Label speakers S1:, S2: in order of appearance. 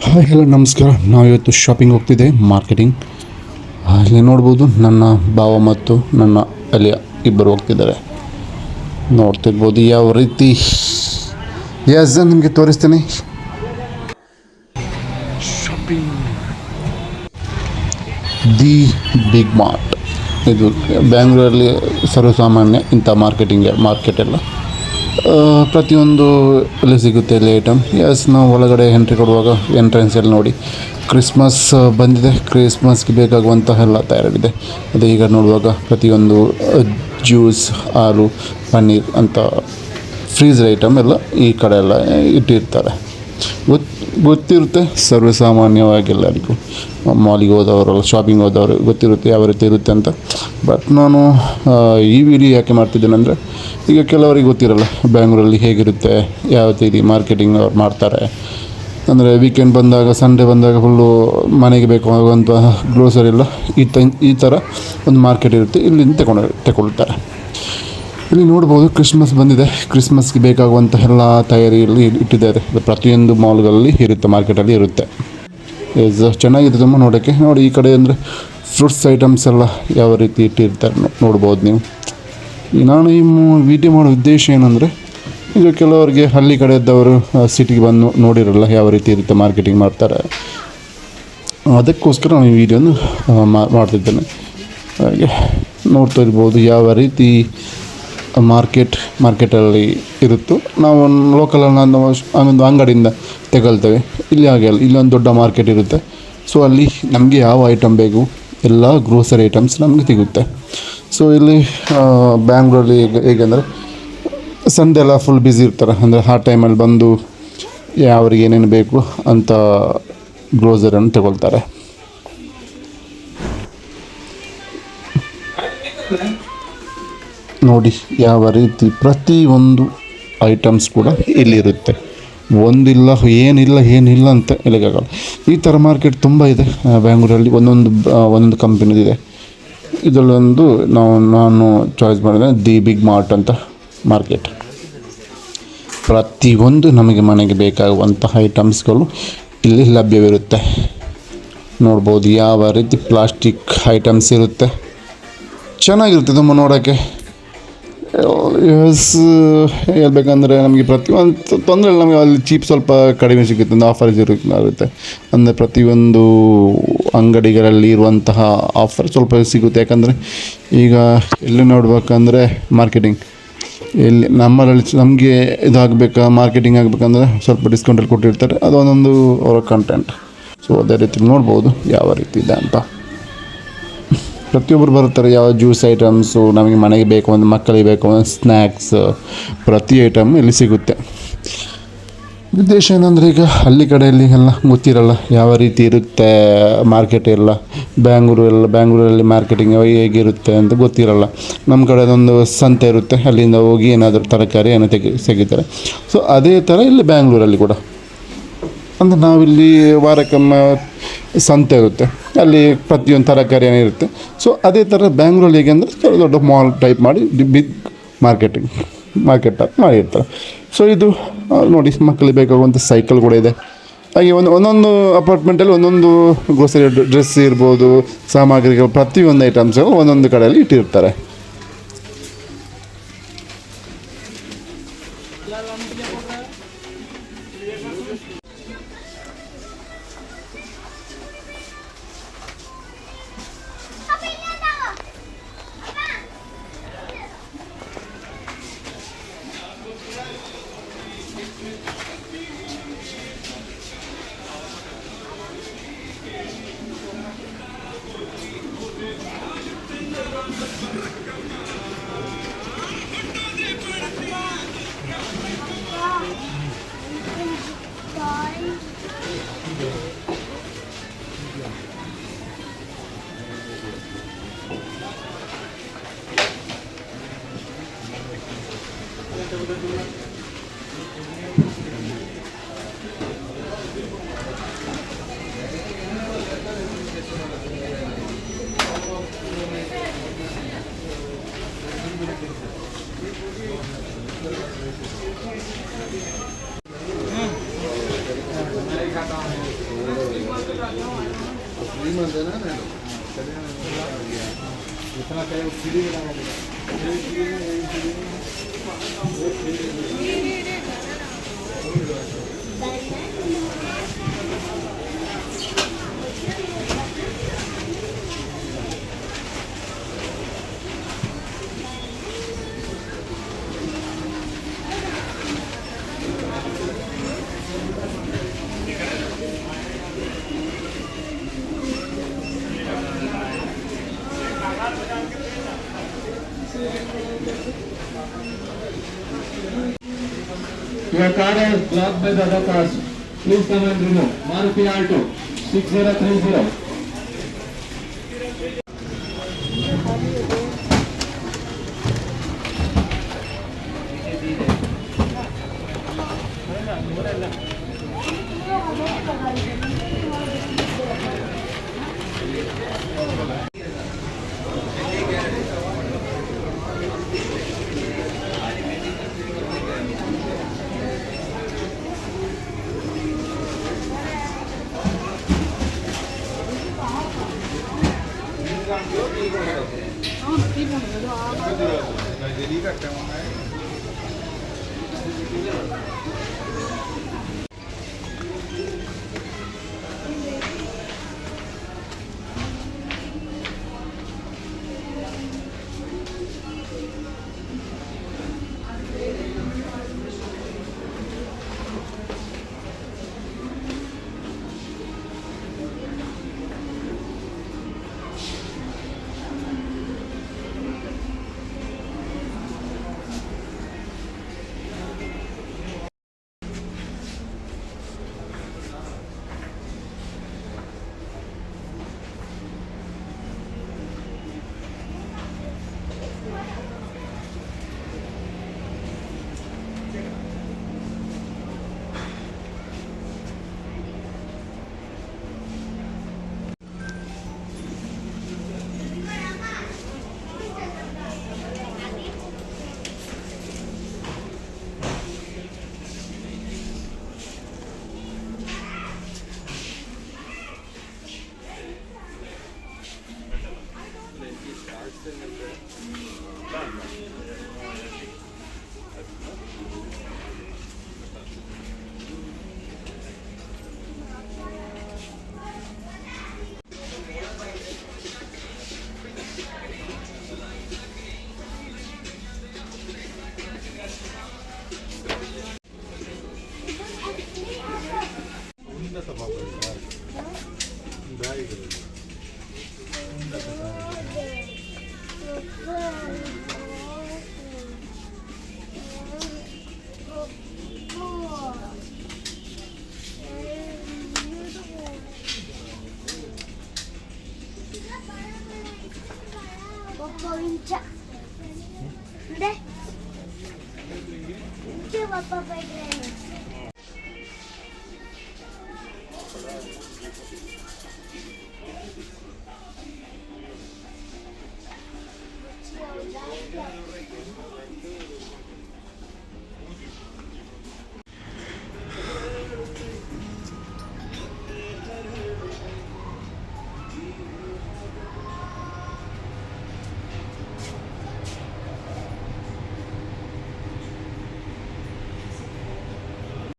S1: Hi hello ನಮಸ್ಕಾರ. ನಾವಿವತ್ತು shopping ಹೋಗ್ತಿದ್ದೆ, ಮಾರ್ಕೆಟಿಂಗ್. ಇಲ್ಲಿ ನೋಡ್ಬೋದು ನನ್ನ ಭಾವ ಮತ್ತು ನನ್ನ ಅಲಿಯ ಇಬ್ಬರು ಹೋಗ್ತಿದ್ದಾರೆ. ನೋಡ್ತಿರ್ಬೋದು ಯಾವ ರೀತಿ. ಎಸ್, ನಿಮಗೆ ತೋರಿಸ್ತೀನಿ. Shopping the big mart. ಇದು ಬ್ಯಾಂಗ್ಳೂರಲ್ಲಿ ಸರ್ವಸಾಮಾನ್ಯ ಇಂಥ ಮಾರ್ಕೆಟ್ ಎಲ್ಲ ಪ್ರತಿಯೊಂದು ಅಲ್ಲಿ ಸಿಗುತ್ತೆ ಇಲ್ಲಿ ಐಟಮ್. ಎಸ್, ನಾವು ಒಳಗಡೆ ಎಂಟ್ರಿ ಕೊಡುವಾಗ ಎಂಟ್ರೆನ್ಸಲ್ಲಿ ನೋಡಿ ಕ್ರಿಸ್ಮಸ್ ಬಂದಿದೆ. ಕ್ರಿಸ್ಮಸ್ಗೆ ಬೇಕಾಗುವಂತಹ ಎಲ್ಲ ತಯಾರಿದೆ. ಅದೇ ಈಗ ನೋಡುವಾಗ ಪ್ರತಿಯೊಂದು ಜ್ಯೂಸ್, ಹಾಲು, ಪನ್ನೀರ್ ಅಂತ ಫ್ರೀಜರ್ ಐಟಮ್ ಎಲ್ಲ ಈ ಕಡೆ ಎಲ್ಲ ಇಟ್ಟಿರ್ತಾರೆ. ಗೊತ್ತಿರುತ್ತೆ ಸರ್ವಸಾಮಾನ್ಯವಾಗಿ ಎಲ್ಲರಿಗೂ. ಮಾಲಿಗೆ ಹೋದವರಲ್ಲ, ಶಾಪಿಂಗ್ ಹೋದವರು ಗೊತ್ತಿರುತ್ತೆ ಯಾವ ರೀತಿ ಇರುತ್ತೆ ಅಂತ. ಬಟ್ ನಾನು ಈ ವಿಡಿಯೋ ಯಾಕೆ ಮಾಡ್ತಿದ್ದೇನೆ ಅಂದರೆ, ಈಗ ಕೆಲವರಿಗೆ ಗೊತ್ತಿರಲ್ಲ ಬ್ಯಾಂಗ್ಳೂರಲ್ಲಿ ಹೇಗಿರುತ್ತೆ, ಯಾವ ರೀತಿ ಮಾರ್ಕೆಟಿಂಗ್ ಅವ್ರು ಮಾಡ್ತಾರೆ. ಅಂದರೆ ವೀಕೆಂಡ್ ಬಂದಾಗ, ಸಂಡೇ ಬಂದಾಗ ಫುಲ್ಲು ಮನೆಗೆ ಬೇಕಾಗುವಂಥ ಗ್ರೋಸರಿ ಎಲ್ಲ ಈ ಥರ ಒಂದು ಮಾರ್ಕೆಟ್ ಇರುತ್ತೆ, ಇಲ್ಲಿಂದ ತಗೊಳ್ತಾರೆ. ಇಲ್ಲಿ ನೋಡ್ಬೋದು ಕ್ರಿಸ್ಮಸ್ ಬಂದಿದೆ. ಕ್ರಿಸ್ಮಸ್ಗೆ ಬೇಕಾಗುವಂಥ ಎಲ್ಲ ತಯಾರಿಯಲ್ಲಿ ಇಟ್ಟಿದ್ದಾರೆ. ಪ್ರತಿಯೊಂದು ಮಾಲ್ಗಳಲ್ಲಿ ಇರುತ್ತೆ, ಮಾರ್ಕೆಟಲ್ಲಿ ಇರುತ್ತೆ. ಚೆನ್ನಾಗಿದೆ ತುಂಬ ನೋಡೋಕ್ಕೆ. ನೋಡಿ ಈ ಕಡೆ ಅಂದರೆ ಫ್ರೂಟ್ಸ್ ಐಟಮ್ಸ್ ಎಲ್ಲ ಯಾವ ರೀತಿ ಇಟ್ಟಿರ್ತಾರೆ ನೋಡ್ಬೋದು ನೀವು. ನಾನು ಈ ವಿಡಿಯೋ ಮಾಡೋ ಉದ್ದೇಶ ಏನಂದರೆ, ಈಗ ಕೆಲವರಿಗೆ ಹಳ್ಳಿ ಕಡೆ ಇದ್ದವರು ಸಿಟಿಗೆ ಬಂದು ನೋಡಿರಲ್ಲ ಯಾವ ರೀತಿ ಇರುತ್ತೆ ಮಾರ್ಕೆಟಿಂಗ್ ಮಾಡ್ತಾರೆ. ಅದಕ್ಕೋಸ್ಕರ ನಾನು ಈ ವಿಡಿಯೋನ ಮಾಡ್ತಿದ್ದೇನೆ. ಹಾಗೆ ನೋಡ್ತಾ ಇರ್ಬೋದು ಯಾವ ರೀತಿ ಮಾರ್ಕೆಟಲ್ಲಿ ಇರುತ್ತೋ. ನಾವು ಲೋಕಲಲ್ಲಿ ನಾವು ಒಂದು ಅಂಗಡಿಯಿಂದ ತಗೊಳ್ತೇವೆ. ಇಲ್ಲಿ ಹಾಗೆ ಅಲ್ಲ, ಇಲ್ಲೊಂದು ದೊಡ್ಡ ಮಾರ್ಕೆಟ್ ಇರುತ್ತೆ. ಸೊ ಅಲ್ಲಿ ನಮಗೆ ಯಾವ ಐಟಮ್ ಬೇಕು ಎಲ್ಲ ಗ್ರೋಸರಿ ಐಟಮ್ಸ್ ನಮಗೆ ಸಿಗುತ್ತೆ. ಸೊ ಇಲ್ಲಿ ಬ್ಯಾಂಗ್ಳೂರಲ್ಲಿ ಹೇಗೆಂದರೆ ಸಂಡೇ ಎಲ್ಲ ಫುಲ್ ಬ್ಯುಸಿ ಇರ್ತಾರೆ. ಅಂದರೆ ಆ ಟೈಮಲ್ಲಿ ಬಂದು ಯಾವ್ರಿಗೆ ಏನೇನು ಬೇಕು ಅಂತ ಗ್ರೋಸರಿಯನ್ನು ತಗೊಳ್ತಾರೆ. ನೋಡಿ ಯಾವ ರೀತಿ ಪ್ರತಿಯೊಂದು ಐಟಮ್ಸ್ ಕೂಡ ಇಲ್ಲಿರುತ್ತೆ. ಏನಿಲ್ಲ ಅಂತ ಹೇಳೋಕ್ಕಾಗಲ್ಲ. ಈ ಥರ ಮಾರ್ಕೆಟ್ ತುಂಬ ಇದೆ ಬ್ಯಾಂಗ್ಳೂರಲ್ಲಿ. ಒಂದೊಂದು ಕಂಪನಿದಿದೆ. ಇದರಲ್ಲೊಂದು ನಾನು ಚಾಯ್ಸ್ ಮಾಡಿದೆ ದಿ ಬಿಗ್ ಮಾರ್ಟ್ ಅಂತ ಮಾರ್ಕೆಟ್. ಪ್ರತಿಯೊಂದು ನಮಗೆ ಮನೆಗೆ ಬೇಕಾಗುವಂತಹ ಐಟಮ್ಸ್ಗಳು ಇಲ್ಲಿ ಲಭ್ಯವಿರುತ್ತೆ. ನೋಡ್ಬೋದು ಯಾವ ರೀತಿ ಪ್ಲಾಸ್ಟಿಕ್ ಐಟಮ್ಸ್ ಇರುತ್ತೆ. ಚೆನ್ನಾಗಿರುತ್ತೆ ತುಂಬ ನೋಡೋಕ್ಕೆ. ಹೇಳ್ಬೇಕಂದ್ರೆ ನಮಗೆ ಪ್ರತಿಯೊಂದು ತೊಂದರೆ ಇಲ್ಲ. ನಮಗೆ ಅಲ್ಲಿ ಚೀಪ್ ಸ್ವಲ್ಪ ಕಡಿಮೆ ಸಿಗುತ್ತೆ, ಒಂದು ಆಫರ್ ಇರುತ್ತೆ. ಅಂದರೆ ಪ್ರತಿಯೊಂದು ಅಂಗಡಿಗಳಲ್ಲಿ ಇರುವಂತಹ ಆಫರ್ ಸ್ವಲ್ಪ ಸಿಗುತ್ತೆ. ಯಾಕಂದರೆ ಈಗ ಎಲ್ಲಿ ನೋಡ್ಬೇಕಂದ್ರೆ ಮಾರ್ಕೆಟಿಂಗ್ ಎಲ್ಲಿ ನಮಗೆ ಮಾರ್ಕೆಟಿಂಗ್ ಆಗಬೇಕಂದ್ರೆ ಸ್ವಲ್ಪ ಡಿಸ್ಕೌಂಟಲ್ಲಿ ಕೊಟ್ಟಿರ್ತಾರೆ. ಅದು ಒಂದೊಂದು ಅವರ ಕಂಟೆಂಟ್. ಸೊ ಅದೇ ರೀತಿ ನೋಡ್ಬೋದು ಯಾವ ರೀತಿ ಇದೆ ಅಂತ. ಪ್ರತಿಯೊಬ್ಬರು ಬರ್ತಾರೆ. ಯಾವ ಜ್ಯೂಸ್ ಐಟಮ್ಸು ನಮಗೆ ಮನೆಗೆ ಬೇಕು, ಒಂದು ಮಕ್ಕಳಿಗೆ ಬೇಕು, ಒಂದು ಸ್ನ್ಯಾಕ್ಸ್, ಪ್ರತಿ ಐಟಮ್ ಇಲ್ಲಿ ಸಿಗುತ್ತೆ. ಉದ್ದೇಶ ಏನಂದರೆ, ಈಗ ಹಳ್ಳಿ ಕಡೆಯಲ್ಲಿ ಎಲ್ಲ ಗೊತ್ತಿರಲ್ಲ ಯಾವ ರೀತಿ ಇರುತ್ತೆ ಮಾರ್ಕೆಟ್ ಎಲ್ಲ. ಬ್ಯಾಂಗ್ಳೂರಲ್ಲಿ ಮಾರ್ಕೆಟಿಂಗ್ ಹೇಗಿರುತ್ತೆ ಅಂತ ಗೊತ್ತಿರಲ್ಲ. ನಮ್ಮ ಕಡೆ ಅದೊಂದು ಸಂತೆ ಇರುತ್ತೆ, ಅಲ್ಲಿಂದ ಹೋಗಿ ಏನಾದರೂ ತರಕಾರಿ ಏನೋ ತೆಗಿತಾರೆ. ಸೊ ಅದೇ ಥರ ಇಲ್ಲಿ ಬ್ಯಾಂಗ್ಳೂರಲ್ಲಿ ಕೂಡ ಅಂದರೆ ನಾವಿಲ್ಲಿ ವಾರಕ್ಕೊಮ್ಮೆ ಸಂತೆ ಇರುತ್ತೆ, ಅಲ್ಲಿ ಪ್ರತಿಯೊಂದು ತರಕಾರಿ ಏನಿರುತ್ತೆ. ಸೊ ಅದೇ ಥರ ಬ್ಯಾಂಗ್ಳೂರಲ್ಲಿ ಹೇಗೆ ಅಂದರೆ ದೊಡ್ಡ ಮಾಲ್ ಟೈಪ್ ಮಾಡಿ ಬಿಗ್ ಮಾರ್ಕೆಟ್ ಮಾಡಿರ್ತಾರೆ. ಸೊ ಇದು ನೋಡಿ, ಮಕ್ಕಳಿಗೆ ಬೇಕಾಗುವಂಥ ಸೈಕಲ್ ಕೂಡ ಇದೆ. ಹಾಗೆ ಒಂದೊಂದು ಅಪಾರ್ಟ್ಮೆಂಟಲ್ಲಿ ಒಂದೊಂದು ಗ್ರೋಸರಿ, ಡ್ರೆಸ್ ಇರ್ಬೋದು, ಸಾಮಗ್ರಿಗಳು, ಪ್ರತಿಯೊಂದು ಐಟಮ್ಸ್ಗಳು ಒಂದೊಂದು ಕಡೆಯಲ್ಲಿ ಇಟ್ಟಿರ್ತಾರೆ.
S2: Your car is blocked by the other cars. Please come and remove. Maruti Alto 6030.
S3: Inca. Udah. Coba papa ini.